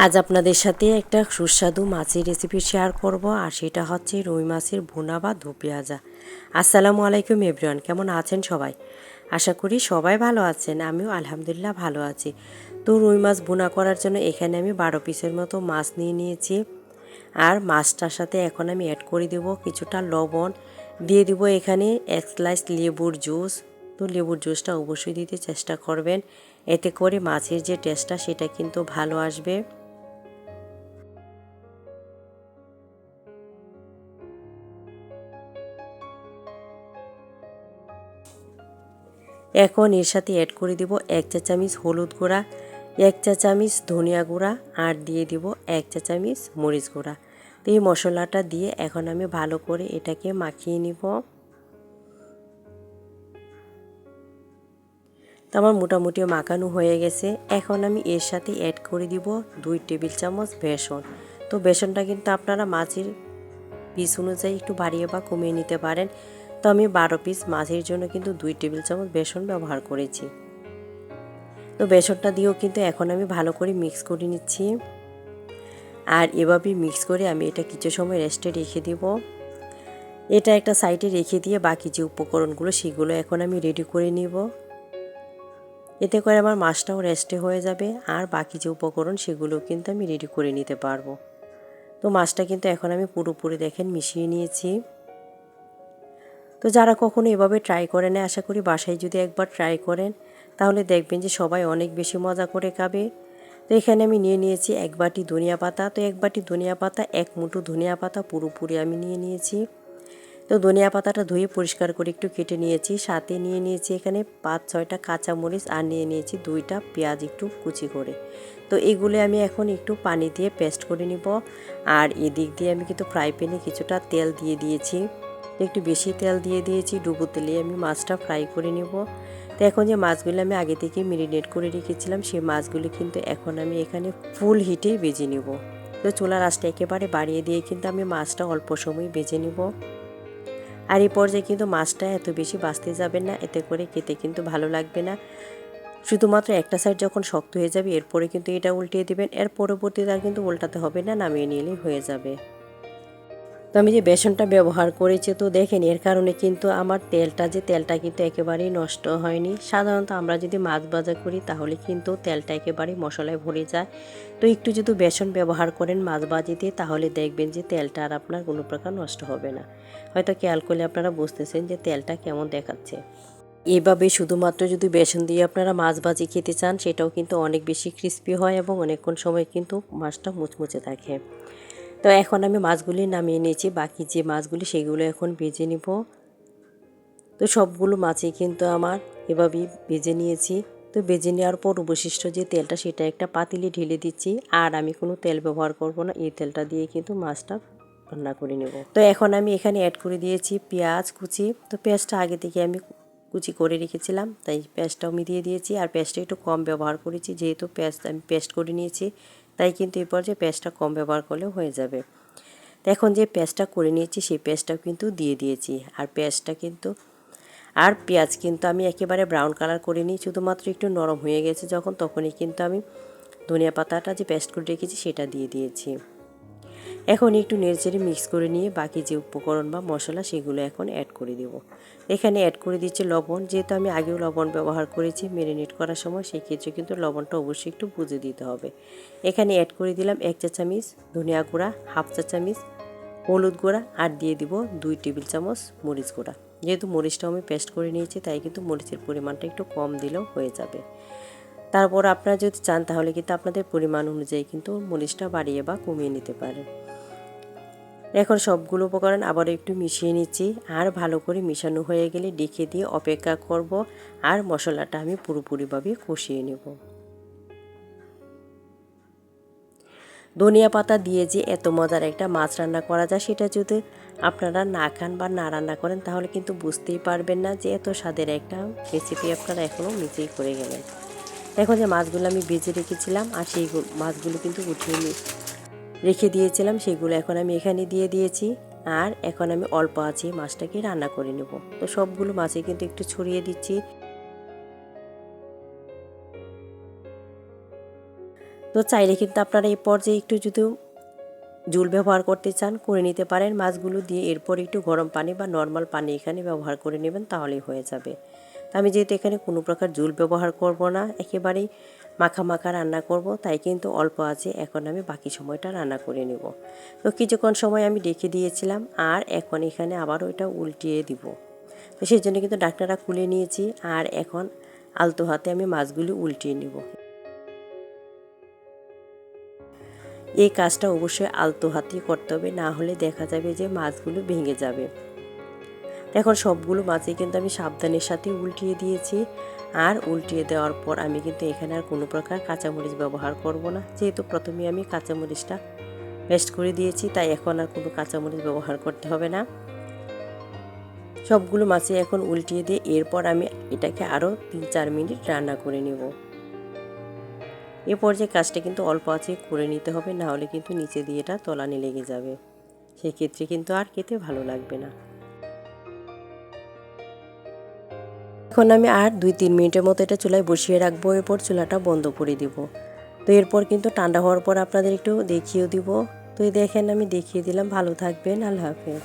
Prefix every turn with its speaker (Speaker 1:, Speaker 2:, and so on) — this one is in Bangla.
Speaker 1: আজ আপনাদের সাথে একটা সুস্বাদু মাছের রেসিপি শেয়ার করব, আর সেটা হচ্ছে রুই মাছের ভুনা বা ধো পেঁয়াজা। আসসালামু আলাইকুম এভরিওয়ান, কেমন আছেন সবাই? আশা করি সবাই ভালো আছেন, আমিও আলহামদুলিল্লাহ ভালো আছি। তো রুই মাছ ভুনা করার জন্য এখানে আমি 12 পিসের মতো মাছ নিয়ে নিয়েছি। আর মাছটার সাথে এখন আমি অ্যাড করে দেব কিছুটা লবণ, দিয়ে দেব এখানে 1 স্লাইস লেবুর জুস। তো লেবুর জুসটা অবশ্যই দিতে চেষ্টা করবেন, এতে করে মাছের যে টেস্টটা সেটা কিন্তু ভালো আসবে। এখন এর সাথে অ্যাড করে দেব 1 চা চামচ হলুদ গুঁড়া, 1 চা চামচ ধনিয়া গুঁড়া, আর দিয়ে দেব 1 চা চামচ মরিচ গুঁড়া। তো এই মশলাটা দিয়ে এখন আমি ভালো করে এটাকে মাখিয়ে নিব। তো আমার মোটামুটি মাখানো হয়ে গেছে। এখন আমি এর সাথে অ্যাড করে দিব 2 টেবিল চামচ বেসন। তো বেসনটা কিন্তু আপনারা মাছের পিস অনুযায়ী একটু বাড়িয়ে বা কমিয়ে নিতে পারেন। তো আমি 12 পিস মাছের জন্য কিন্তু 2 টেবিল চামচ বেসন ব্যবহার করেছি। তো বেসনটা দিয়েও কিন্তু এখন আমি ভালো করে মিক্স করে নিচ্ছি। আর এভাবে মিক্স করে আমি এটা কিছু সময় রেস্টে রেখে দেব। এটা একটা সাইডে রেখে দিয়ে বাকি যে উপকরণগুলো সেগুলো এখন আমি রেডি করে নিব। এতে করে আমার মাছটাও রেস্টে হয়ে যাবে, আর বাকি যে উপকরণ সেগুলো কিন্তু আমি রেডি করে নিতে পারবো। তো মাছটা কিন্তু এখন আমি পুরোপুরি দেখেন মিশিয়ে নিয়েছি। তো যারা কখনো এভাবে ট্রাই করে না, আশা করি বাসায় যদি একবার ট্রাই করেন তাহলে দেখবেন যে সবাই অনেক বেশি মজা করে খাবে। তো এখানে আমি নিয়ে নিয়েছি 1 বাটি ধনিয়া পাতা। তো 1 বাটি ধনিয়া পাতা, 1 মুঠো ধনিয়া পাতা পুরোপুরি আমি নিয়ে নিয়েছি। তো ধনিয়া পাতাটা ধুয়ে পরিষ্কার করে একটু কেটে নিয়েছি। সাথে নিয়ে নিয়েছি এখানে 5-6টা কাঁচামরিচ, আর নিয়ে নিয়েছি 2টা পেঁয়াজ একটু কুচি করে। তো এগুলো আমি এখন একটু পানি দিয়ে পেস্ট করে নিব। আর এদিক দিয়ে আমি কিন্তু ফ্রাই প্যানে কিছুটা তেল দিয়ে দিয়েছি। একটু বেশি তেল দিয়ে দিয়েছি, ডুবো তেলে আমি মাছটা ফ্রাই করে নেব। তো এখন যে মাছগুলো আমি আগে থেকে মেরিনেট করে রেখেছিলাম সেই মাছগুলি কিন্তু এখন আমি এখানে ফুল হিটে ভেজে নেব। তো চুলার আঁচটা একেবারে বাড়িয়ে দিয়ে কিন্তু আমি মাছটা অল্প সময় ভেজে নেব। আর এই পর্যায়ে কিন্তু মাছটা এত বেশি ভাজতে যাবেন না, এতে করে খেতে কিন্তু ভালো লাগবে না। শুধুমাত্র একটা সাইড যখন শক্ত হয়ে যাবে এরপরে কিন্তু এটা উল্টিয়ে দেবেন। এর পরবর্তীতে আর কিন্তু উল্টাতে হবে না, নামিয়ে নিলেই হয়ে যাবে। তো আমি যে বেসনটা ব্যবহার করেছি, তো দেখেন এর কারণে কিন্তু আমার তেলটা কিন্তু একেবারেই নষ্ট হয়নি। সাধারণত আমরা যদি মাছ ভাজা করি তাহলে কিন্তু তেলটা একেবারেই মশলায় ভরে যায়। তো একটু যদি বেসন ব্যবহার করেন মাছ ভাজিতে তাহলে দেখবেন যে তেলটা আর আপনার কোনো প্রকার নষ্ট হবে না। হয়তো খেয়াল করলে আপনারা বুঝতেছেন যে তেলটা কেমন দেখাচ্ছে। এভাবে শুধুমাত্র যদি বেসন দিয়ে আপনারা মাছ ভাজি খেতে চান সেটাও কিন্তু অনেক বেশি ক্রিস্পি হয় এবং অনেকক্ষণ সময় কিন্তু মাছটা মুচমুচে থাকে। তো এখন আমি মাছগুলি নামিয়ে নিয়েছি, বাকি যে মাছগুলি সেগুলো এখন ভেজে নিব। তো সবগুলো মাছই কিন্তু আমার এভাবেই ভেজে নিয়েছি। তো ভেজে নেওয়ার পর অবশিষ্ট যে তেলটা সেটা একটা পাতিলে ঢেলে দিচ্ছি। আর আমি কোনো তেল ব্যবহার করব না, এই তেলটা দিয়ে কিন্তু মাছটা রান্না করে নেব। তো এখন আমি এখানে অ্যাড করে দিয়েছি পেঁয়াজ কুচি। তো পেঁয়াজটা আগে থেকে আমি কুচি করে রেখেছিলাম, তাই পেঁয়াজটাও আমি দিয়ে দিয়েছি। আর পেঁয়াজটা একটু কম ব্যবহার করেছি, যেহেতু পেঁয়াজ আমি পেস্ট করে নিয়েছি, তাই কিন্তু এই পর্যায়ে পেঁয়াজটা কম ব্যবহার করলেও হয়ে যাবে। তো এখন যে পেস্টটা করে নিয়েছি সেই পেস্টটাও কিন্তু দিয়ে দিয়েছি। আর পেঁয়াজ কিন্তু আমি একেবারে ব্রাউন কালার করে নিই, শুধুমাত্র একটু নরম হয়ে গেছে যখন, তখনই কিন্তু আমি ধনিয়া পাতাটা যে পেস্ট করে রেখেছি সেটা দিয়ে দিয়েছি। এখন একটু নেড়েচেড়ে মিক্স করে নিয়ে বাকি যে উপকরণ বা মশলা সেগুলো এখন অ্যাড করে দেব। এখানে অ্যাড করে দিচ্ছি লবণ, যেহেতু আমি আগেও লবণ ব্যবহার করেছি ম্যারিনেট করার সময়, সেই ক্ষেত্রে কিন্তু লবণটা অবশ্যই একটু বুঝে দিতে হবে। এখানে অ্যাড করে দিলাম 1 চা চামচ ধনিয়া গুঁড়া, 1/2 চা চামচ হলুদ গুঁড়া, আর দিয়ে দিব 2 টেবিল চামচ মরিচ গুঁড়া। যেহেতু মরিচটাও আমি পেস্ট করে নিয়েছি তাই কিন্তু মরিচের পরিমাণটা একটু কম দিলেও হয়ে যাবে। তারপর আপনারা যদি চান তাহলে কিন্তু আপনাদের পরিমাণ অনুযায়ী কিন্তু মরিচটা বাড়িয়ে বা কমিয়ে নিতে পারেন। এখন সবগুলো উপকরণ আবার একটু মিশিয়ে নিচ্ছি। আর ভালো করে মিশানো হয়ে গেলে ঢেকে দিয়ে অপেক্ষা করব, আর মশলাটা আমি পুরোপুরিভাবে কষিয়ে নেব। ধনিয়া পাতা দিয়ে যে এত মজার একটা মাছ রান্না করা যায় সেটা যদি আপনারা না খান বা না রান্না করেন তাহলে কিন্তু বুঝতেই পারবেন না যে এত স্বাদের একটা রেসিপি আপনারা এখনও নিজেই করে গেলেন। এখন যে মাছগুলো আমি ভেজে রেখেছিলাম আর সেই মাছগুলো কিন্তু উঠিয়ে রেখে দিয়েছিলাম, সেগুলো এখন আমি এখানে দিয়ে দিয়েছি। আর এখন আমি অল্প আছে মাছটাকে রান্না করে নেব। তো সবগুলো মাছে কিন্তু একটু ছড়িয়ে দিচ্ছি। তো চাইলে কিন্তু আপনারা এই পর্যায়ে একটু যদি ঝোল ব্যবহার করতে চান করে নিতে পারেন মাছগুলো দিয়ে। এরপর একটু গরম পানি বা নর্মাল পানি এখানে ব্যবহার করে নেবেন, তাহলেই হয়ে যাবে। তো আমি যেহেতু এখানে কোনো প্রকার ঝোল ব্যবহার করব না, একেবারেই মাখা মাখা রান্না করব, তাই কিন্তু অল্প আছে এখন আমি বাকি সময়টা রান্না করে নেব। তো কিছুক্ষণ সময় আমি রেখে দিয়েছিলাম, আর এখন এখানে আবার ওইটা উল্টিয়ে দিব। তো সেই জন্য কিন্তু ঢাকনাটা খুলে নিয়েছি, আর এখন আলতো হাতে আমি মাছগুলি উল্টিয়ে নেব। এই কাজটা অবশ্যই আলতো হাতেই করতে হবে, না হলে দেখা যাবে যে মাছগুলো ভেঙে যাবে। এখন সবগুলো মাছই কিন্তু আমি সাবধানের সাথে উল্টিয়ে দিয়েছি, আর উল্টিয়ে দেওয়ার পর আমি কিন্তু এখানে আর কোনো প্রকার কাঁচামরিচ ব্যবহার করব না, যেহেতু প্রথমে আমি কাঁচামরিচটা পেস্ট করে দিয়েছি, তাই এখন আর কোনো কাঁচামরিচ ব্যবহার করতে হবে না। সবগুলো মাছই এখন উল্টিয়ে দিয়ে এরপর আমি এটাকে আরও 3-4 মিনিট রান্না করে নেব। এ পর্যায়ে কাজটা কিন্তু অল্প আছে করে নিতে হবে, না হলে কিন্তু নিচে দিয়ে এটা তলানি লেগে যাবে, সেক্ষেত্রে কিন্তু আর খেতে ভালো লাগবে না। এখন আমি আর 2-3 মিনিটের মতো এটা চুলায় বসিয়ে রাখবো, এরপর চুলাটা বন্ধ করে দিব। তো এরপর কিন্তু ঠান্ডা হওয়ার পর আপনাদের একটু দেখিয়ে দিব। তো এই দেখেন আমি দেখিয়ে দিলাম। ভালো থাকবেন, আল্লাহ হাফেজ।